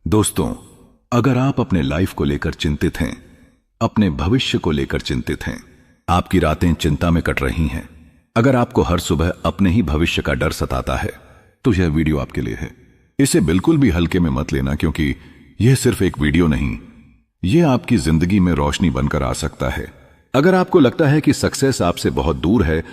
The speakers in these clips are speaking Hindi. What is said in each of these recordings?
दोस्तों, अगर आप अपने लाइफ को लेकर चिंतित हैं, अपने भविष्य को लेकर चिंतित हैं, आपकी रातें चिंता में कट रही हैं, अगर आपको हर सुबह अपने ही भविष्य का डर सताता है, तो यह वीडियो आपके लिए है। इसे बिल्कुल भी हल्के में मत लेना, क्योंकि यह सिर्फ एक वीडियो नहीं, यह आपकी जिंदगी में रोशनी बनकर आ सकता है। अगर आपको लगता है कि सक्सेस आपसे बहुत दूर है,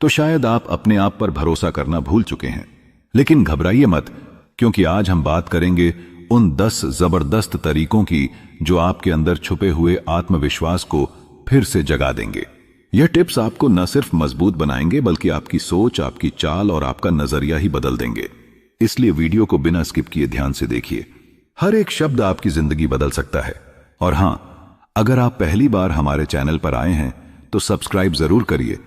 तो शायद आप अपने आप पर भरोसा करना भूल चुके हैं। लेकिन घबराइए मत, क्योंकि आज हम बात करेंगे उन 10 जबरदस्त तरीकों की जो आपके अंदर छुपे हुए आत्मविश्वास को फिर से जगा देंगे। यह टिप्स आपको न सिर्फ मजबूत बनाएंगे, बल्कि आपकी सोच, आपकी चाल और आपका नजरिया ही बदल देंगे। इसलिए वीडियो को बिना स्किप किए ध्यान से देखिए। हर एक शब्द आपकी जिंदगी बदल सकता है। और हां, अगर आप पहली बार हमारे चैनल पर आए हैं तो सब्सक्राइब जरूर करिए,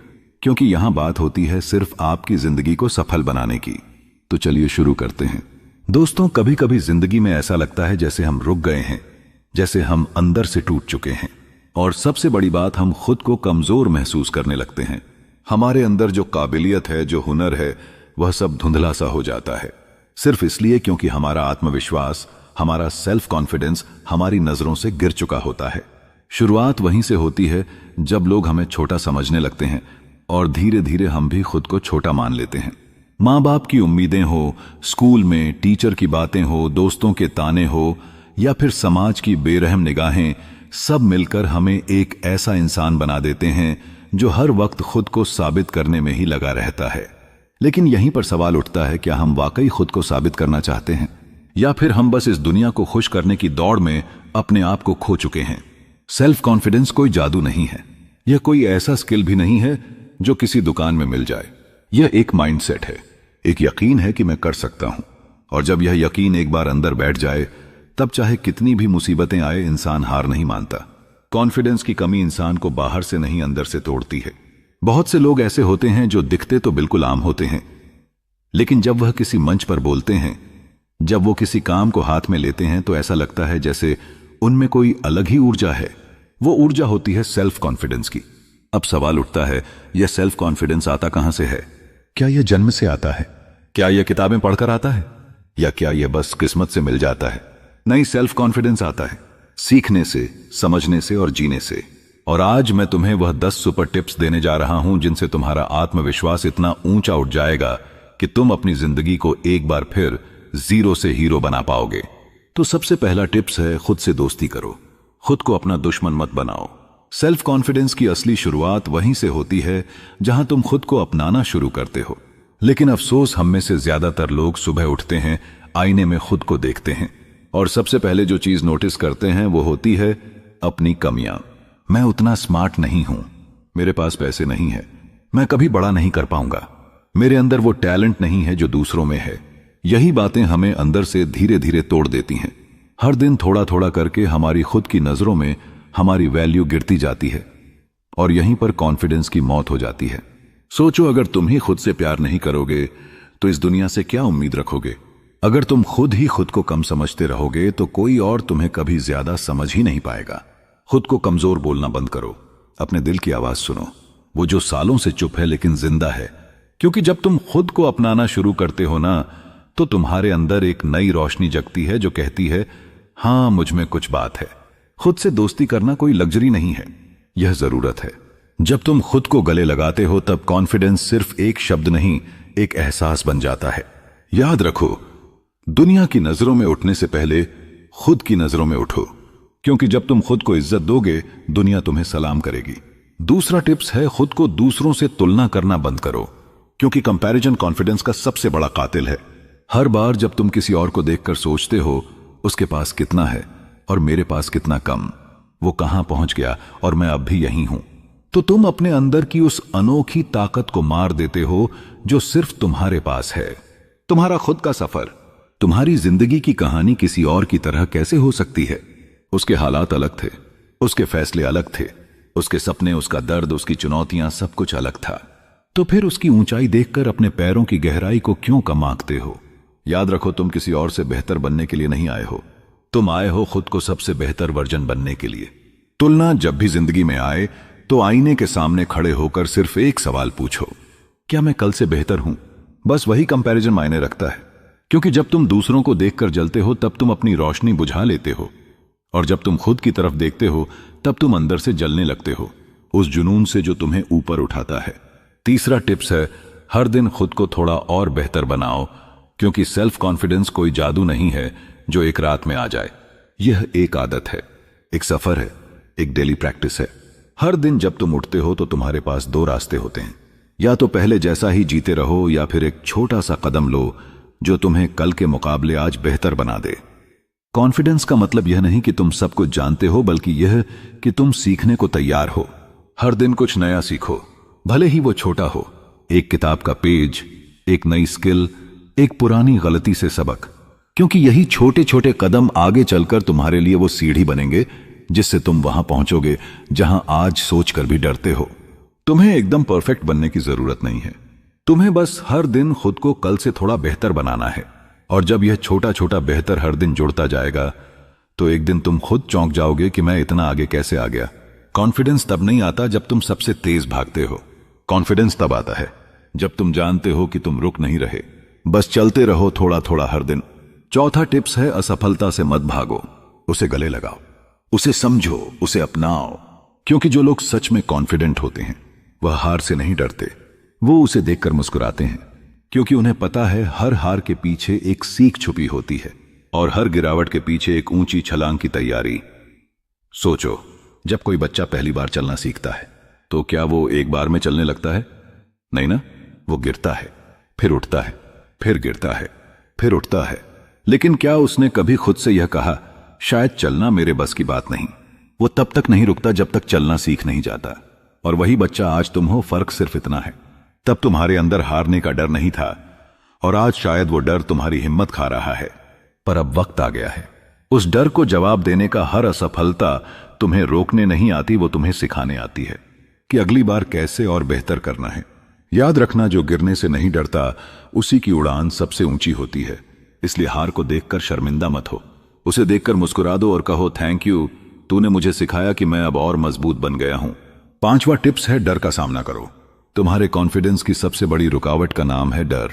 क्योंकि यहां बात होती है सिर्फ आपकी जिंदगी को सफल बनाने की। तो चलिए शुरू करते हैं। दोस्तों, कभी कभी जिंदगी में ऐसा लगता है जैसे हम रुक गए हैं, जैसे हम अंदर से टूट चुके हैं, और सबसे बड़ी बात, हम खुद को कमजोर महसूस करने लगते हैं। हमारे अंदर जो काबिलियत है, जो हुनर है, वह सब धुंधला सा हो जाता है, सिर्फ इसलिए क्योंकि हमारा आत्मविश्वास, हमारा सेल्फ कॉन्फिडेंस हमारी नजरों से गिर चुका होता है। शुरुआत वहीं से होती है जब लोग हमें छोटा समझने लगते हैं, और धीरे धीरे हम भी खुद को छोटा मान लेते हैं। माँ बाप की उम्मीदें हो, स्कूल में टीचर की बातें हो, दोस्तों के ताने हो, या फिर समाज की बेरहम निगाहें, सब मिलकर हमें एक ऐसा इंसान बना देते हैं जो हर वक्त खुद को साबित करने में ही लगा रहता है। लेकिन यहीं पर सवाल उठता है, क्या हम वाकई खुद को साबित करना चाहते हैं, या फिर हम बस इस दुनिया को खुश करने की दौड़ में अपने आप को खो चुके हैं। सेल्फ कॉन्फिडेंस कोई जादू नहीं है, यह कोई ऐसा स्किल भी नहीं है जो किसी दुकान में मिल जाए। यह एक माइंडसेट है, एक यकीन है कि मैं कर सकता हूं। और जब यह यकीन एक बार अंदर बैठ जाए, तब चाहे कितनी भी मुसीबतें आए, इंसान हार नहीं मानता। कॉन्फिडेंस की कमी इंसान को बाहर से नहीं, अंदर से तोड़ती है। बहुत से लोग ऐसे होते हैं जो दिखते तो बिल्कुल आम होते हैं, लेकिन जब वह किसी मंच पर बोलते हैं, जब वो किसी काम को हाथ में लेते हैं, तो ऐसा लगता है जैसे उनमें कोई अलग ही ऊर्जा है। वो ऊर्जा होती है सेल्फ कॉन्फिडेंस की। अब सवाल उठता है, यह सेल्फ कॉन्फिडेंस आता कहां से है? क्या यह जन्म से आता है? क्या यह किताबें पढ़कर आता है? या क्या यह बस किस्मत से मिल जाता है? नहीं, सेल्फ कॉन्फिडेंस आता है सीखने से, समझने से और जीने से। और आज मैं तुम्हें वह 10 सुपर टिप्स देने जा रहा हूं जिनसे तुम्हारा आत्मविश्वास इतना ऊंचा उठ जाएगा कि तुम अपनी जिंदगी को एक बार फिर जीरो से हीरो बना पाओगे। तो सबसे पहला टिप्स है, खुद से दोस्ती करो। खुद को अपना दुश्मन मत बनाओ। सेल्फ कॉन्फिडेंस की असली शुरुआत वहीं से होती है जहां तुम खुद को अपनाना शुरू करते हो। लेकिन अफसोस, हम में से ज्यादातर लोग सुबह उठते हैं, आईने में खुद को देखते हैं, और सबसे पहले जो चीज नोटिस करते हैं वो होती है अपनी कमियां। मैं उतना स्मार्ट नहीं हूं, मेरे पास पैसे नहीं है, मैं कभी बड़ा नहीं कर पाऊंगा, मेरे अंदर वो टैलेंट नहीं है जो दूसरों में है। यही बातें हमें अंदर से धीरे धीरे तोड़ देती हैं। हर दिन थोड़ा थोड़ा करके हमारी खुद की नजरों में हमारी वैल्यू गिरती जाती है, और यहीं पर कॉन्फिडेंस की मौत हो जाती है। सोचो, अगर तुम ही खुद से प्यार नहीं करोगे तो इस दुनिया से क्या उम्मीद रखोगे? अगर तुम खुद ही खुद को कम समझते रहोगे तो कोई और तुम्हें कभी ज्यादा समझ ही नहीं पाएगा। खुद को कमजोर बोलना बंद करो, अपने दिल की आवाज सुनो, वो जो सालों से चुप है लेकिन जिंदा है। क्योंकि जब तुम खुद को अपनाना शुरू करते हो ना, तो तुम्हारे अंदर एक नई रोशनी जगती है जो कहती है, हां, मुझ में कुछ बात है। खुद से दोस्ती करना कोई लग्जरी नहीं है, यह जरूरत है। जब तुम खुद को गले लगाते हो, तब कॉन्फिडेंस सिर्फ एक शब्द नहीं, एक एहसास बन जाता है। याद रखो, दुनिया की नजरों में उठने से पहले खुद की नजरों में उठो, क्योंकि जब तुम खुद को इज्जत दोगे, दुनिया तुम्हें सलाम करेगी। दूसरा टिप्स है, खुद को दूसरों से तुलना करना बंद करो, क्योंकि कंपैरिजन कॉन्फिडेंस का सबसे बड़ा कातिल है। हर बार जब तुम किसी और को देखकर सोचते हो, उसके पास कितना है और मेरे पास कितना कम, वो कहां पहुंच गया और मैं अब भी यहीं हूं, तो तुम अपने अंदर की उस अनोखी ताकत को मार देते हो जो सिर्फ तुम्हारे पास है। तुम्हारा खुद का सफर, तुम्हारी जिंदगी की कहानी किसी और की तरह कैसे हो सकती है? उसके हालात अलग थे, उसके फैसले अलग थे, उसके सपने, उसका दर्द, उसकी चुनौतियां, सब कुछ अलग था। तो फिर उसकी ऊंचाई देखकर अपने पैरों की गहराई को क्यों कम आंकते हो? याद रखो, तुम किसी और से बेहतर बनने के लिए नहीं आए हो, तुम आए हो खुद को सबसे बेहतर वर्जन बनने के लिए। तुलना जब भी जिंदगी में आए, तो आईने के सामने खड़े होकर सिर्फ एक सवाल पूछो, क्या मैं कल से बेहतर हूं? बस वही कंपैरिजन मायने रखता है। क्योंकि जब तुम दूसरों को देखकर जलते हो तब तुम अपनी रोशनी बुझा लेते हो, और जब तुम खुद की तरफ देखते हो तब तुम अंदर से जलने लगते हो, उस जुनून से जो तुम्हें ऊपर उठाता है। तीसरा टिप्स है, हर दिन खुद को थोड़ा और बेहतर बनाओ, क्योंकि सेल्फ कॉन्फिडेंस कोई जादू नहीं है जो एक रात में आ जाए। यह एक आदत है, एक सफर है, एक डेली प्रैक्टिस है। हर दिन जब तुम उठते हो तो तुम्हारे पास दो रास्ते होते हैं, या तो पहले जैसा ही जीते रहो या फिर एक छोटा सा कदम लो जो तुम्हें कल के मुकाबले आज बेहतर बना दे। कॉन्फिडेंस का मतलब यह नहीं कि तुम सब कुछ जानते हो, बल्कि यह कि तुम सीखने को तैयार हो। हर दिन कुछ नया सीखो, भले ही वो छोटा हो, एक किताब का पेज, एक नई स्किल, एक पुरानी गलती से सबक, क्योंकि यही छोटे छोटे कदम आगे चलकर तुम्हारे लिए वो सीढ़ी बनेंगे जिससे तुम वहां पहुंचोगे जहां आज सोचकर भी डरते हो। तुम्हें एकदम परफेक्ट बनने की जरूरत नहीं है, तुम्हें बस हर दिन खुद को कल से थोड़ा बेहतर बनाना है। और जब यह छोटा छोटा बेहतर हर दिन जुड़ता जाएगा तो एक दिन तुम खुद चौंक जाओगे कि मैं इतना आगे कैसे आ गया। कॉन्फिडेंस तब नहीं आता जब तुम सबसे तेज भागते हो, कॉन्फिडेंस तब आता है जब तुम जानते हो कि तुम रुक नहीं रहे, बस चलते रहो थोड़ा थोड़ा हर दिन। चौथा टिप्स है, असफलता से मत भागो, उसे गले लगाओ, उसे समझो, उसे अपनाओ, क्योंकि जो लोग सच में कॉन्फिडेंट होते हैं वह हार से नहीं डरते, वो उसे देखकर मुस्कुराते हैं, क्योंकि उन्हें पता है हर हार के पीछे एक सीख छुपी होती है और हर गिरावट के पीछे एक ऊंची छलांग की तैयारी। सोचो, जब कोई बच्चा पहली बार चलना सीखता है तो क्या वो एक बार में चलने लगता है? नहीं ना, वो गिरता है, फिर उठता है, फिर गिरता है, फिर उठता है। लेकिन क्या उसने कभी खुद से यह कहा, शायद चलना मेरे बस की बात नहीं? वो तब तक नहीं रुकता जब तक चलना सीख नहीं जाता। और वही बच्चा आज तुम हो, फर्क सिर्फ इतना है, तब तुम्हारे अंदर हारने का डर नहीं था और आज शायद वो डर तुम्हारी हिम्मत खा रहा है। पर अब वक्त आ गया है, उस डर को जवाब देने का। हर असफलता तुम्हें रोकने नहीं आती, वो तुम्हें सिखाने आती है कि अगली बार कैसे और बेहतर करना है। याद रखना, जो गिरने से नहीं डरता उसी की उड़ान सबसे ऊंची होती है। इसलिए हार को देखकर शर्मिंदा मत हो, उसे देखकर मुस्कुरा दो और कहो, थैंक यू, तूने मुझे सिखाया कि मैं अब और मजबूत बन गया हूं। पांचवा टिप्स है, डर का सामना करो। तुम्हारे कॉन्फिडेंस की सबसे बड़ी रुकावट का नाम है डर।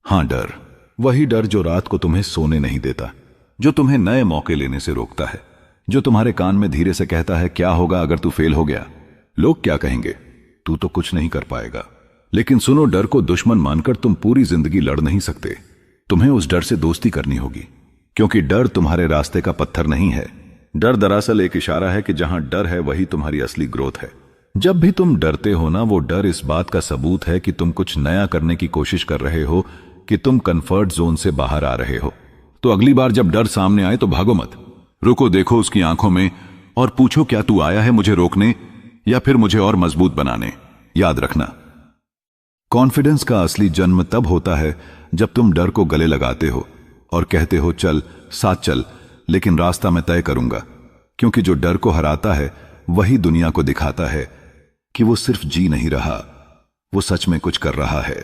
हां, डर, वही डर जो रात को तुम्हें सोने नहीं देता, जो तुम्हें नए मौके लेने से रोकता है, जो तुम्हारे कान में धीरे से कहता है, क्या होगा अगर तू फेल हो गया? लोग क्या कहेंगे? तू तो कुछ नहीं कर पाएगा। लेकिन सुनो, डर को दुश्मन मानकर तुम पूरी जिंदगी लड़ नहीं सकते। तुम्हें उस डर से दोस्ती करनी होगी, क्योंकि डर तुम्हारे रास्ते का पत्थर नहीं है। डर दरअसल एक इशारा है कि जहां डर है वही तुम्हारी असली ग्रोथ है। जब भी तुम डरते हो ना, वो डर इस बात का सबूत है कि तुम कुछ नया करने की कोशिश कर रहे हो, कि तुम कंफर्ट जोन से बाहर आ रहे हो। तो अगली बार जब डर सामने आए तो भागो मत, रुको, देखो उसकी आंखों में और पूछो, क्या तू आया है मुझे रोकने या फिर मुझे और मजबूत बनाने? याद रखना, कॉन्फिडेंस का असली जन्म तब होता है जब तुम डर को गले लगाते हो और कहते हो, चल साथ चल, लेकिन रास्ता मैं तय करूंगा। क्योंकि जो डर को हराता है वही दुनिया को दिखाता है कि वो सिर्फ जी नहीं रहा, वो सच में कुछ कर रहा है।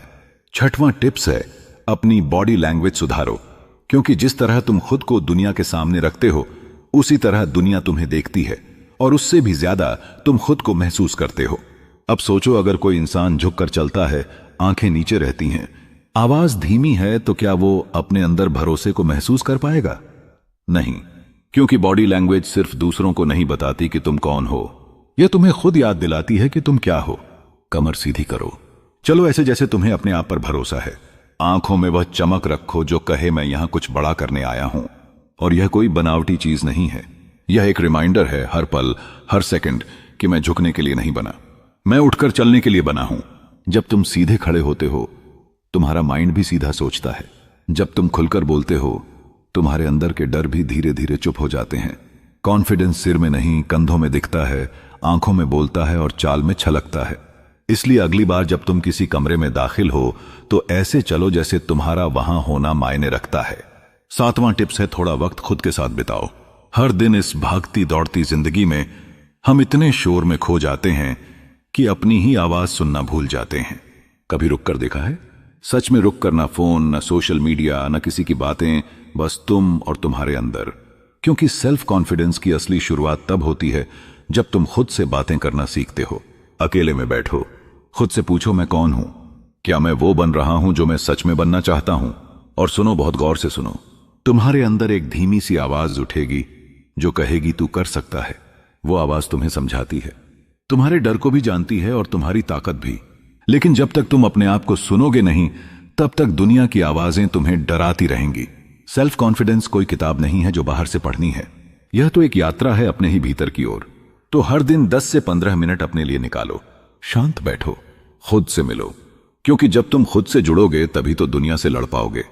छठवां टिप्स है, अपनी बॉडी लैंग्वेज सुधारो, क्योंकि जिस तरह तुम खुद को दुनिया के सामने रखते हो उसी तरह दुनिया तुम्हें देखती है, और उससे भी ज्यादा तुम खुद को महसूस करते हो। अब सोचो, अगर कोई इंसान झुककर चलता है, आंखें नीचे रहती हैं, आवाज धीमी है, तो क्या वो अपने अंदर भरोसे को महसूस कर पाएगा? नहीं, क्योंकि बॉडी लैंग्वेज सिर्फ दूसरों को नहीं बताती कि तुम कौन हो, यह तुम्हें खुद याद दिलाती है कि तुम क्या हो। कमर सीधी करो, चलो ऐसे जैसे तुम्हें अपने आप पर भरोसा है। आंखों में वह चमक रखो जो कहे, मैं यहां कुछ बड़ा करने आया हूं। और यह कोई बनावटी चीज नहीं है, यह एक रिमाइंडर है हर पल, हर सेकंड, कि मैं झुकने के लिए नहीं बना, मैं उठकर चलने के लिए बना हूं। जब तुम सीधे खड़े होते हो तुम्हारा माइंड भी सीधा सोचता है। जब तुम खुलकर बोलते हो तुम्हारे अंदर के डर भी धीरे धीरे चुप हो जाते हैं। कॉन्फिडेंस सिर में नहीं, कंधों में दिखता है, आंखों में बोलता है और चाल में छलकता है। इसलिए अगली बार जब तुम किसी कमरे में दाखिल हो तो ऐसे चलो जैसे तुम्हारा वहां होना मायने रखता है। सातवां टिप्स है, थोड़ा वक्त खुद के साथ बिताओ। हर दिन इस भागती दौड़ती जिंदगी में हम इतने शोर में खो जाते हैं कि अपनी ही आवाज सुनना भूल जाते हैं। कभी रुक कर देखा है? सच में रुक कर, ना फोन, ना सोशल मीडिया, ना किसी की बातें, बस तुम और तुम्हारे अंदर। क्योंकि सेल्फ कॉन्फिडेंस की असली शुरुआत तब होती है जब तुम खुद से बातें करना सीखते हो। अकेले में बैठो, खुद से पूछो, मैं कौन हूं? क्या मैं वो बन रहा हूं जो मैं सच में बनना चाहता हूं? और सुनो, बहुत गौर से सुनो। तुम्हारे अंदर एक धीमी सी आवाज उठेगी जो कहेगी तू कर सकता है। वो आवाज तुम्हें समझाती है, तुम्हारे डर को भी जानती है और तुम्हारी ताकत भी। लेकिन जब तक तुम अपने आप को सुनोगे नहीं, तब तक दुनिया की आवाजें तुम्हें डराती रहेंगी। सेल्फ कॉन्फिडेंस कोई किताब नहीं है जो बाहर से पढ़नी है, यह तो एक यात्रा है अपने ही भीतर की ओर। तो हर दिन 10 से 15 मिनट अपने लिए निकालो, शांत बैठो, खुद से मिलो, क्योंकि जब तुम खुद से जुड़ोगे तभी तो दुनिया से लड़ पाओगे।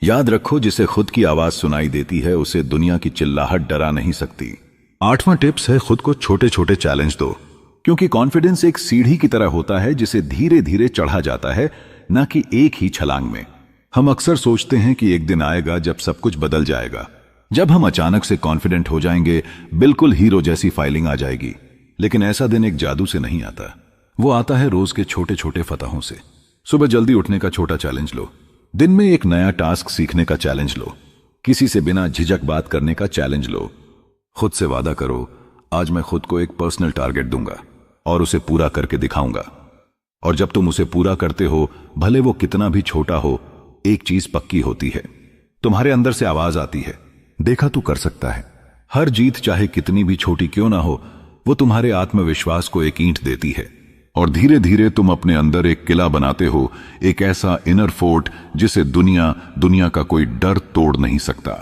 याद रखो, जिसे खुद की आवाज सुनाई देती है उसे दुनिया की चिल्लाहट डरा नहीं सकती। 8वां टिप्स है, खुद को छोटे छोटे चैलेंज दो, क्योंकि कॉन्फिडेंस एक सीढ़ी की तरह होता है जिसे धीरे धीरे चढ़ा जाता है, न कि एक ही छलांग में। हम अक्सर सोचते हैं कि एक दिन आएगा जब सब कुछ बदल जाएगा, जब हम अचानक से कॉन्फिडेंट हो जाएंगे, बिल्कुल हीरो जैसी फाइलिंग आ जाएगी। लेकिन ऐसा दिन एक जादू से नहीं आता, वो आता है रोज के छोटे छोटे फतहों से। सुबह जल्दी उठने का छोटा चैलेंज लो, दिन में एक नया टास्क सीखने का चैलेंज लो, किसी से बिना झिझक बात करने का चैलेंज लो। खुद से वादा करो, आज मैं खुद को एक पर्सनल टारगेट दूंगा और उसे पूरा करके दिखाऊंगा। और जब तुम उसे पूरा करते हो, भले वो कितना भी छोटा हो, एक चीज पक्की होती है, तुम्हारे अंदर से आवाज आती है, देखा तू कर सकता है। हर जीत चाहे कितनी भी छोटी क्यों ना हो, वो तुम्हारे आत्मविश्वास को एक ईंट देती है और धीरे धीरे तुम अपने अंदर एक किला बनाते हो, एक ऐसा इनर फोर्ट जिसे दुनिया का कोई डर तोड़ नहीं सकता।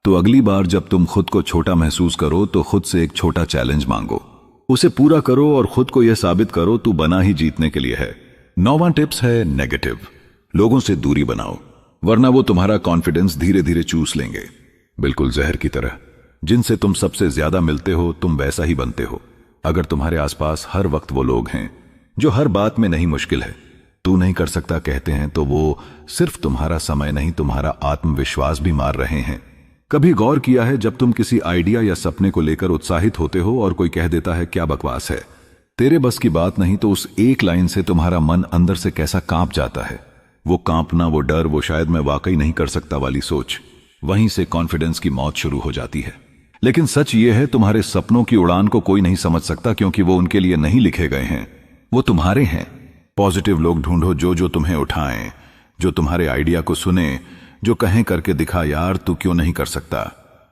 तो अगली बार जब तुम खुद को छोटा महसूस करो तो खुद से एक छोटा चैलेंज मांगो, उसे पूरा करो और खुद को यह साबित करो तू बना ही जीतने के लिए है। 9वां टिप्स है, नेगेटिव लोगों से दूरी बनाओ, वरना वो तुम्हारा कॉन्फिडेंस धीरे धीरे चूस लेंगे, बिल्कुल जहर की तरह। जिनसे तुम सबसे ज्यादा मिलते हो, तुम वैसा ही बनते हो। अगर तुम्हारे आसपास हर वक्त वो लोग हैं जो हर बात में नहीं, मुश्किल है, तू नहीं कर सकता कहते हैं, तो वो सिर्फ तुम्हारा समय नहीं, तुम्हारा आत्मविश्वास भी मार रहे हैं। कभी गौर किया है, जब तुम किसी आइडिया या सपने को लेकर उत्साहित होते हो और कोई कह देता है क्या बकवास है, तेरे बस की बात नहीं, तो उस एक लाइन से तुम्हारा मन अंदर से कैसा कांप जाता है। वो कांपना, वो डर, वो शायद मैं वाकई नहीं कर सकता वाली सोच, वहीं से कॉन्फिडेंस की मौत शुरू हो जाती है। लेकिन सच ये है, तुम्हारे सपनों की उड़ान को कोई नहीं समझ सकता, क्योंकि वो उनके लिए नहीं लिखे गए हैं, वो तुम्हारे हैं। पॉजिटिव लोग ढूंढो जो तुम्हें उठाएं, जो तुम्हारे आइडिया को सुने, जो कहें करके दिखा यार तू क्यों नहीं कर सकता।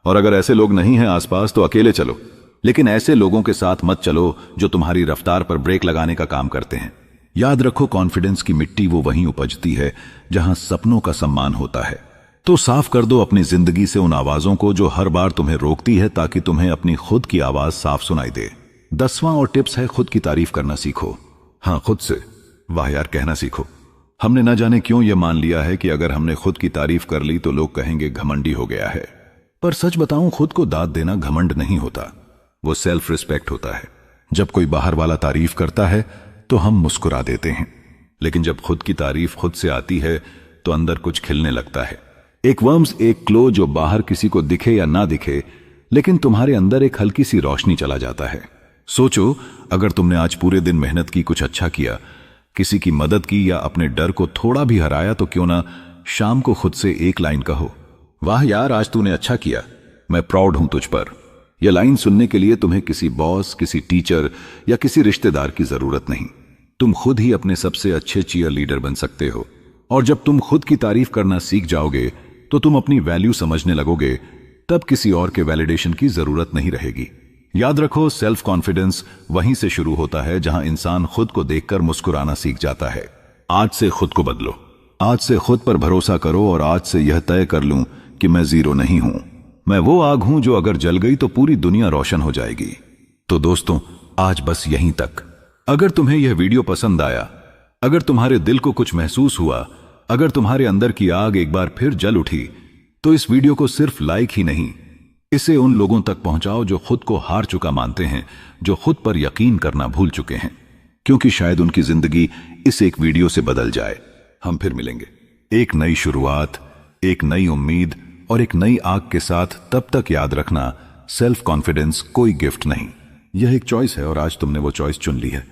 और अगर ऐसे लोग नहीं हैं आसपास तो अकेले चलो, लेकिन ऐसे लोगों के साथ मत चलो जो तुम्हारी रफ्तार पर ब्रेक लगाने का काम करते हैं। याद रखो, कॉन्फिडेंस की मिट्टी वो वहीं उपजती है जहां सपनों का सम्मान होता है। तो साफ कर दो अपनी जिंदगी से उन आवाजों को जो हर बार तुम्हें रोकती है, ताकि तुम्हें अपनी खुद की आवाज साफ सुनाई दे। 10वां और टिप्स है, खुद की तारीफ करना सीखो। हाँ, खुद से वाह यार कहना सीखो। हमने न जाने क्यों यह मान लिया है कि अगर हमने खुद की तारीफ कर ली तो लोग कहेंगे घमंडी हो गया है। पर सच बताऊं, खुद को दाद देना घमंड नहीं होता, वो सेल्फ रिस्पेक्ट होता है। जब कोई बाहर वाला तारीफ करता है तो हम मुस्कुरा देते हैं, लेकिन जब खुद की तारीफ खुद से आती है तो अंदर कुछ खिलने लगता है। एक वर्म्स, एक क्लो जो बाहर किसी को दिखे या ना दिखे, लेकिन तुम्हारे अंदर एक हल्की सी रोशनी चला जाता है। सोचो, अगर तुमने आज पूरे दिन मेहनत की, कुछ अच्छा किया, किसी की मदद की या अपने डर को थोड़ा भी हराया, तो क्यों ना शाम को खुद से एक लाइन कहो, वाह यार आज तूने अच्छा किया, मैं प्राउड हूं तुझ पर। यह लाइन सुनने के लिए तुम्हें किसी बॉस, किसी टीचर या किसी रिश्तेदार की जरूरत नहीं। तुम खुद ही अपने सबसे अच्छे चीयर लीडर बन सकते हो। और जब तुम खुद की तारीफ करना सीख जाओगे तो तुम अपनी वैल्यू समझने लगोगे, तब किसी और के वैलिडेशन की जरूरत नहीं रहेगी। याद रखो, सेल्फ कॉन्फिडेंस वहीं से शुरू होता है जहां इंसान खुद को देखकर मुस्कुराना सीख जाता है। आज से खुद को बदलो, आज से खुद पर भरोसा करो और आज से यह तय कर लूं कि मैं जीरो नहीं हूं, मैं वो आग हूं जो अगर जल गई तो पूरी दुनिया रोशन हो जाएगी। तो दोस्तों, आज बस यहीं तक। अगर तुम्हें यह वीडियो पसंद आया, अगर तुम्हारे दिल को कुछ महसूस हुआ, अगर तुम्हारे अंदर की आग एक बार फिर जल उठी, तो इस वीडियो को सिर्फ लाइक ही नहीं, इसे उन लोगों तक पहुंचाओ जो खुद को हार चुका मानते हैं, जो खुद पर यकीन करना भूल चुके हैं, क्योंकि शायद उनकी जिंदगी इस एक वीडियो से बदल जाए। हम फिर मिलेंगे एक नई शुरुआत, एक नई उम्मीद और एक नई आग के साथ। तब तक याद रखना, सेल्फ कॉन्फिडेंस कोई गिफ्ट नहीं, यह एक चॉइस है और आज तुमने वो चॉइस चुन ली है।